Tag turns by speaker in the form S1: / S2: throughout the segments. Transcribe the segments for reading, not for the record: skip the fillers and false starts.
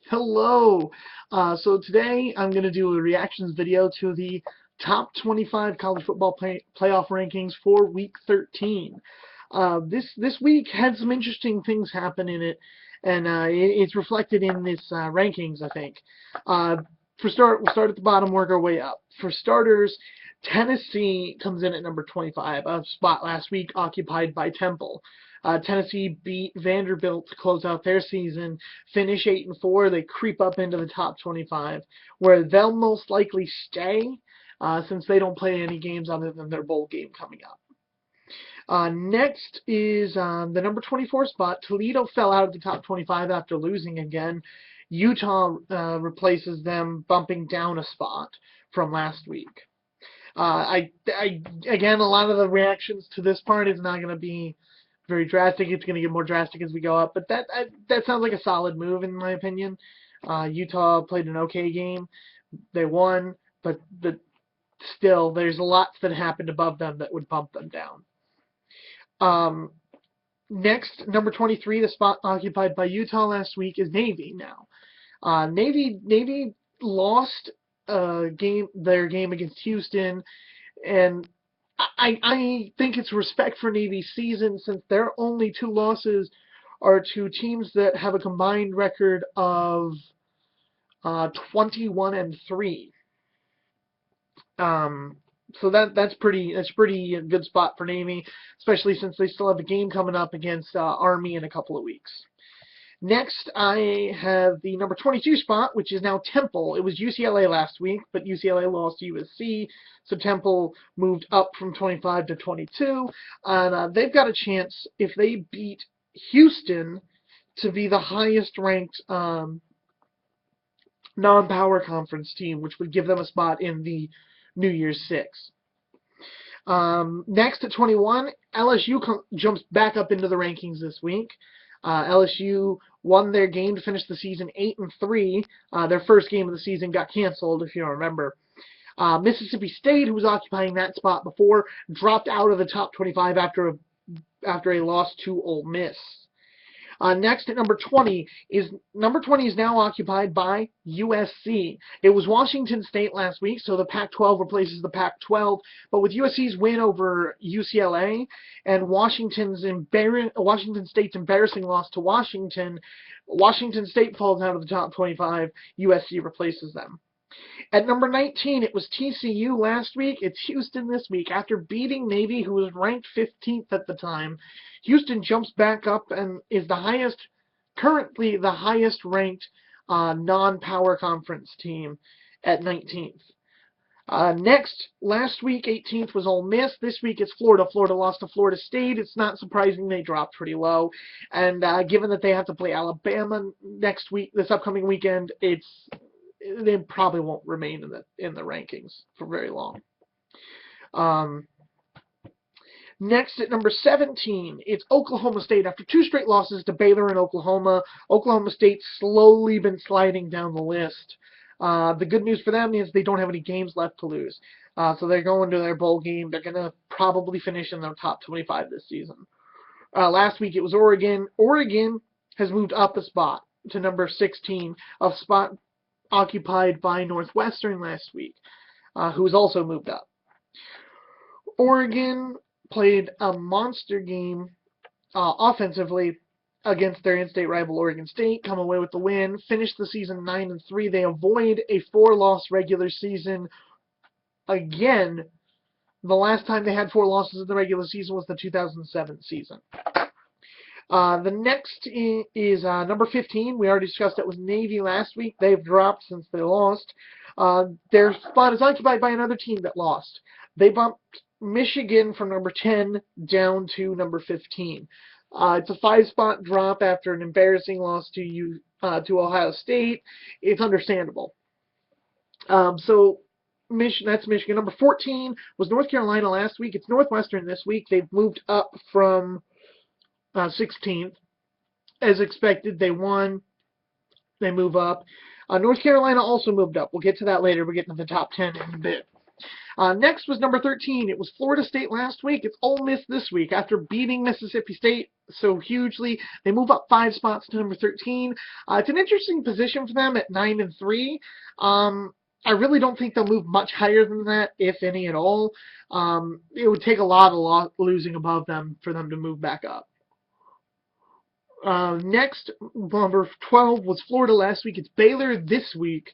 S1: Hello. So today I'm going to do a reactions video to the top 25 college football playoff rankings for Week 13. This week had some interesting things happen in it, and it's reflected in this rankings, I think. Uh, we'll start at the bottom, work our way up. For starters, Tennessee comes in at number 25, a spot last week occupied by Temple. Tennessee beat Vanderbilt to close out their season, finish 8-4. They creep up into the top 25, where they'll most likely stay since they don't play any games other than their bowl game coming up. Next is the number 24 spot. Toledo fell out of the top 25 after losing again. Utah replaces them, bumping down a spot from last week. Again, a lot of the reactions to this part is not going to be very drastic. It's going to get more drastic as we go up, but that sounds like a solid move in my opinion. Utah played an okay game. They won, but still, there's lots that happened above them that would bump them down. Next, number 23, the spot occupied by Utah last week, is Navy now. Navy lost their game against Houston, and I think it's respect for Navy's season since their only two losses are to teams that have a combined record of 21-3. So that's pretty good spot for Navy, especially since they still have a game coming up against Army in a couple of weeks. Next, I have the number 22 spot, which is now Temple. It was UCLA last week, but UCLA lost to USC, so Temple moved up from 25 to 22, and they've got a chance, if they beat Houston, to be the highest-ranked non-power conference team, which would give them a spot in the New Year's Six. Next, at 21, LSU jumps back up into the rankings this week. LSU won their game to finish the season 8-3. Their first game of the season got canceled, if you don't remember. Mississippi State, who was occupying that spot before, dropped out of the top 25 after a loss to Ole Miss. Next at number 20 is now occupied by USC. It was Washington State last week, so the Pac-12 replaces the Pac-12. But with USC's win over UCLA and Washington State's embarrassing loss to Washington, Washington State falls out of the top 25. USC replaces them. At number 19, it was TCU last week. It's Houston this week. After beating Navy, who was ranked 15th at the time, Houston jumps back up and is currently the highest ranked non-power conference team at 19th. Next, last week, 18th was Ole Miss. This week it's Florida. Florida lost to Florida State. It's not surprising they dropped pretty low. And given that they have to play Alabama this upcoming weekend, they probably won't remain in the rankings for very long. Next at number 17, it's Oklahoma State. After two straight losses to Baylor and Oklahoma State's slowly been sliding down the list. The good news for them is they don't have any games left to lose. So they're going to their bowl game. They're going to probably finish in the top 25 this season. Last week it was Oregon. Oregon has moved up a spot to number 16, a spot occupied by Northwestern last week, who's also moved up. Oregon played a monster game offensively against their in-state rival Oregon State, come away with the win, finished the season 9-3. They avoid a 4-loss regular season again. The last time they had 4 losses in the regular season was the 2007 season. The next is number 15. We already discussed that was Navy last week. They've dropped since they lost. Their spot is occupied by another team that lost. They bumped Michigan from number 10 down to number 15. It's a 5-spot drop after an embarrassing loss to Ohio State. It's understandable. So that's Michigan. Number 14 was North Carolina last week. It's Northwestern this week. They've moved up from 16th. As expected, they won. They move up. North Carolina also moved up. We'll get to that later. We'll get into the top 10 in a bit. Next was number 13. It was Florida State last week. It's Ole Miss this week. After beating Mississippi State so hugely, they move up 5 spots to number 13. It's an interesting position for them at 9-3. I really don't think they'll move much higher than that, if any at all. It would take a lot of losing above them for them to move back up. Next, number 12 was Florida last week. It's Baylor this week.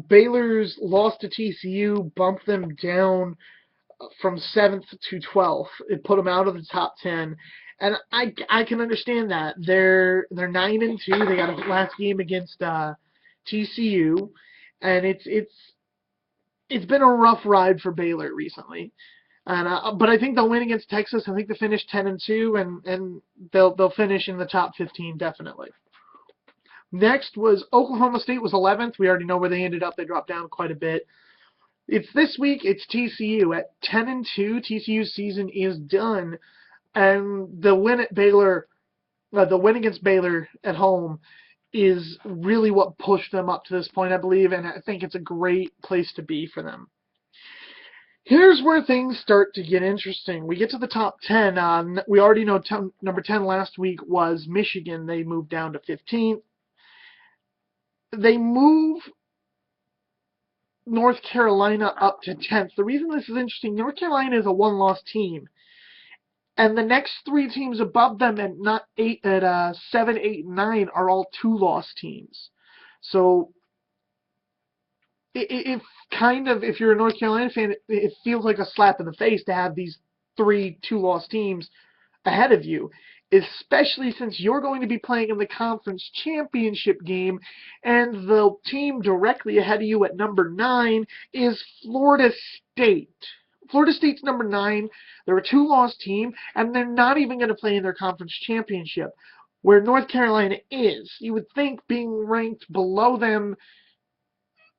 S1: Baylor's loss to TCU bumped them down from 7th to 12th. It put them out of the top 10, and I can understand that. They're 9-2. They got a last game against TCU, and it's been a rough ride for Baylor recently. And but I think they'll win against Texas. I think they finish 10-2, and they'll finish in the top 15 definitely. Next was Oklahoma State was 11th. We already know where they ended up. They dropped down quite a bit. It's this week. It's TCU at 10-2. TCU's season is done, and the win at Baylor, the win against Baylor at home, is really what pushed them up to this point, I believe, and I think it's a great place to be for them. Here's where things start to get interesting. We get to the top 10. We already know number 10 last week was Michigan. They moved down to 15th. They move North Carolina up to 10th. The reason this is interesting, North Carolina is a one-loss team, and the next 3 teams above them at 7, 8, and 9 are all 2-loss teams. So it kind of, if you're a North Carolina fan, it feels like a slap in the face to have these 3 2-loss teams ahead of you, especially since you're going to be playing in the conference championship game, and the team directly ahead of you at number 9 is Florida State. Florida State's number 9. They're a 2-loss team, and they're not even going to play in their conference championship, where North Carolina is. You would think being ranked below them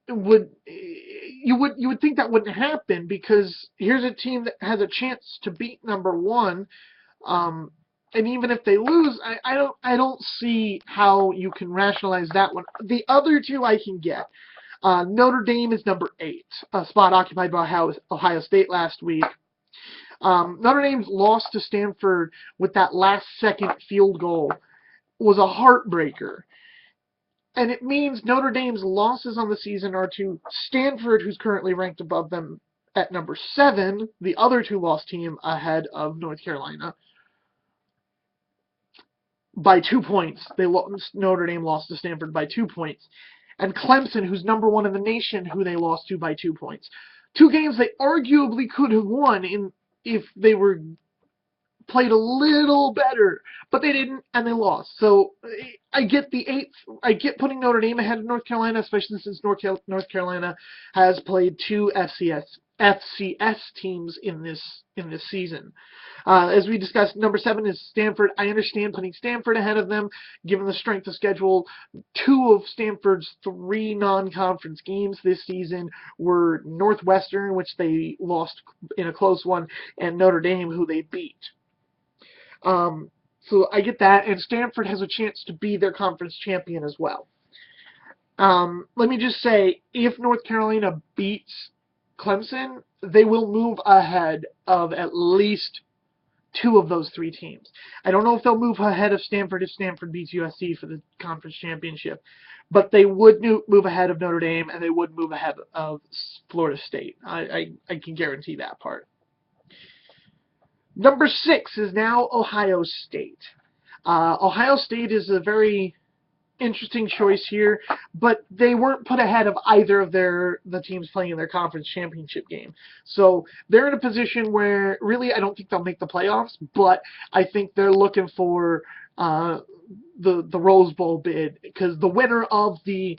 S1: you would think that wouldn't happen, because here's a team that has a chance to beat number 1. And even if they lose, I don't see how you can rationalize that one. The other 2 I can get. Notre Dame is number 8, a spot occupied by Ohio State last week. Notre Dame's loss to Stanford with that last-second field goal was a heartbreaker. And it means Notre Dame's losses on the season are to Stanford, who's currently ranked above them at number 7, the other 2-loss team ahead of North Carolina, by 2 points. Notre Dame lost to Stanford by 2 points. And Clemson, who's number 1 in the nation, who they lost to by 2 points. 2 games they arguably could have won if they were played a little better, but they didn't, and they lost. So I get I get putting Notre Dame ahead of North Carolina, especially since North Carolina has played 2 FCS teams in this season. As we discussed, number 7 is Stanford. I understand putting Stanford ahead of them, given the strength of schedule. 2 of Stanford's 3 non-conference games this season were Northwestern, which they lost in a close one, and Notre Dame, who they beat. So I get that, and Stanford has a chance to be their conference champion as well. Let me just say, if North Carolina beats Clemson, they will move ahead of at least 2 of those 3 teams. I don't know if they'll move ahead of Stanford if Stanford beats USC for the conference championship, but they would move ahead of Notre Dame, and they would move ahead of Florida State. I can guarantee that part. Number 6 is now Ohio State. Ohio State is a very interesting choice here, but they weren't put ahead of either of the teams playing in their conference championship game. So they're in a position where really I don't think they'll make the playoffs, but I think they're looking for the Rose Bowl bid, because the winner of the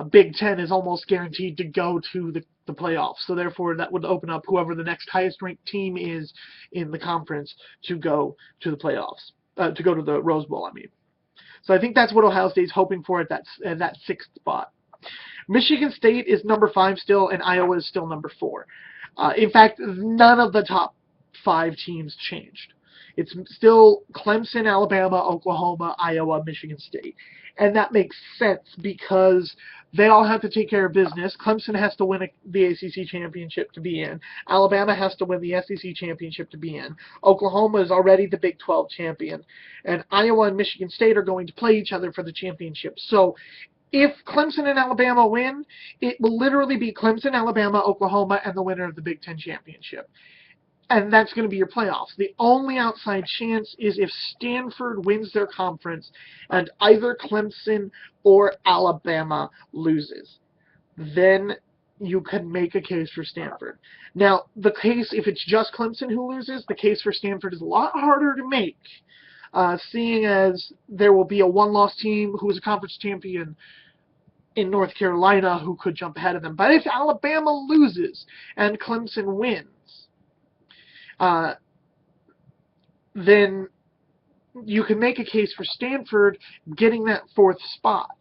S1: Big Ten is almost guaranteed to go to the playoffs. So therefore that would open up whoever the next highest ranked team is in the conference to go to the playoffs, to go to the Rose Bowl, I mean. So I think that's what Ohio State's hoping for at that 6th spot. Michigan State is number 5 still, and Iowa is still number 4. In fact, none of the top 5 teams changed. It's still Clemson, Alabama, Oklahoma, Iowa, Michigan State. And that makes sense because they all have to take care of business. Clemson has to win the ACC championship to be in. Alabama has to win the SEC championship to be in. Oklahoma is already the Big 12 champion. And Iowa and Michigan State are going to play each other for the championship. So if Clemson and Alabama win, it will literally be Clemson, Alabama, Oklahoma, and the winner of the Big 10 championship. And that's going to be your playoffs. The only outside chance is if Stanford wins their conference and either Clemson or Alabama loses. Then you can make a case for Stanford. Now, the case, if it's just Clemson who loses, the case for Stanford is a lot harder to make, seeing as there will be a one-loss team who is a conference champion in North Carolina who could jump ahead of them. But if Alabama loses and Clemson wins, then you can make a case for Stanford getting that fourth spot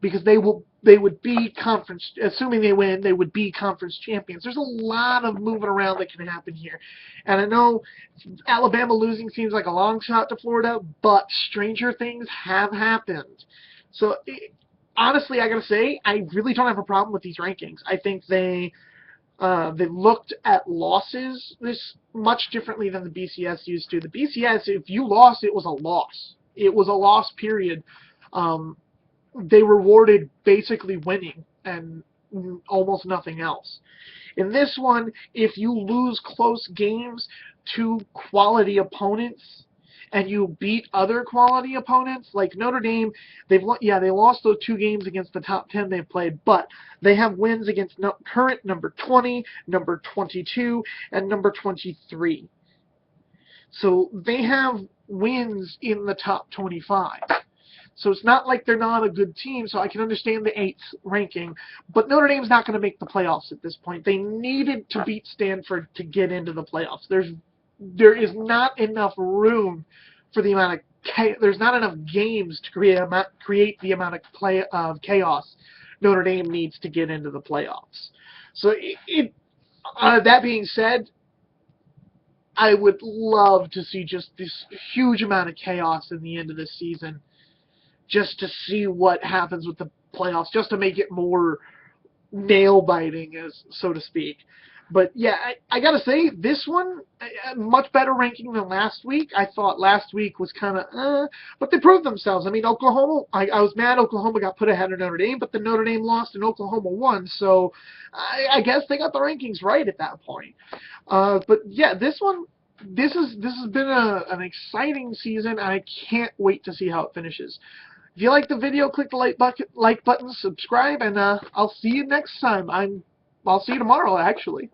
S1: because they would be conference, assuming they win, they would be conference champions. There's a lot of moving around that can happen here. And I know Alabama losing seems like a long shot to Florida, but stranger things have happened. So honestly, I gotta say, I really don't have a problem with these rankings. I think they looked at losses this much differently than the BCS used to. The BCS, if you lost, it was a loss. It was a loss, period. They rewarded basically winning and almost nothing else. In this one, if you lose close games to quality opponents and you beat other quality opponents, like Notre Dame, they lost those 2 games against the top 10 they've played, but they have wins against current number 20, number 22, and number 23. So they have wins in the top 25. So it's not like they're not a good team, so I can understand the 8th ranking. But Notre Dame's not going to make the playoffs at this point. They needed to beat Stanford to get into the playoffs. There is not enough room for the amount of there's not enough games to create the amount of chaos Notre Dame needs to get into the playoffs. So that being said, I would love to see just this huge amount of chaos in the end of this season, just to see what happens with the playoffs, just to make it more nail-biting, as so to speak. But yeah, I gotta say, this one, a much better ranking than last week. I thought last week was kind of, but they proved themselves. I mean, Oklahoma, I was mad Oklahoma got put ahead of Notre Dame, but then Notre Dame lost and Oklahoma won, so I guess they got the rankings right at that point. But yeah, this has been an exciting season, and I can't wait to see how it finishes. If you like the video, click the like button, subscribe, and I'll see you next time. I'll see you tomorrow, actually.